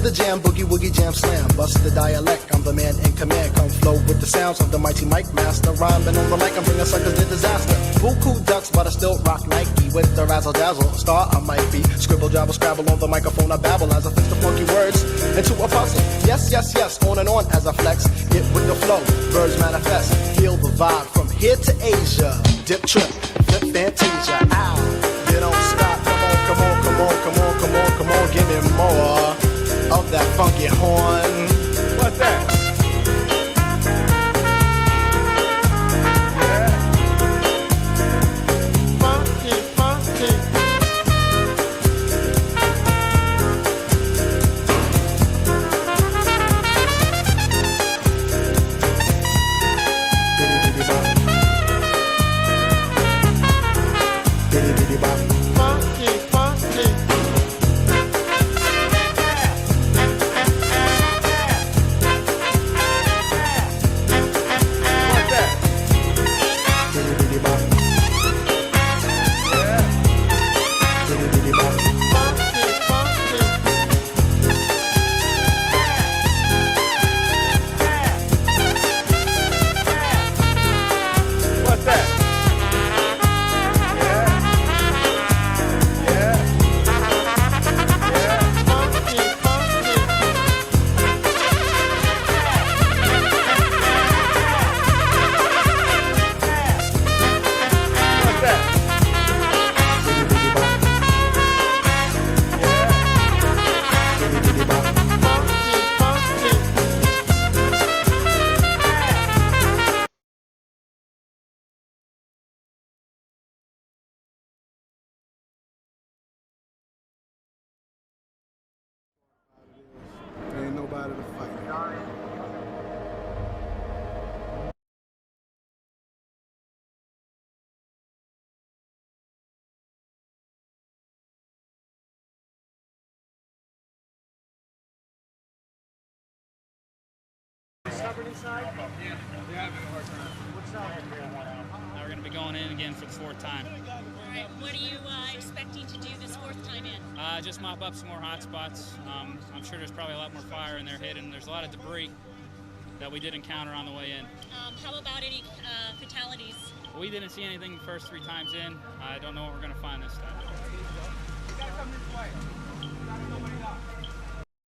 the jam, boogie woogie jam slam. Bust the dialect, I'm the man in command. Come flow with the sounds of the mighty mic master. Rhyming on the mic, I'm bringing suckers to disaster. Buku ducks, but I still rock Nike with the razzle dazzle. Star I might be. Scribble, jabble, scrabble on the microphone. I babble as I fix the funky words into a puzzle. Yes, yes, yes, on and on as I flex. Get with the flow, birds manifest. Feel the vibe from here to Asia. Dip, trip, flip, fantasia. Ow, you don't stop. Come on, come on, come on, come on, come on, come on. Give me more of that funky horn. What's that? Ain't nobody to fight. Stubborn inside? Yeah. What's up? Now we're going to be going in again for the fourth time. All right, what are you expecting to do this fourth time in? Just mop up some more hot spots. I'm sure there's probably a lot more fire in there hidden. There's a lot of debris that we did encounter on the way in. How about any fatalities? We didn't see anything the first 3 times in. I don't know what we're going to find this time. You gotta come this way. You gotta go way up.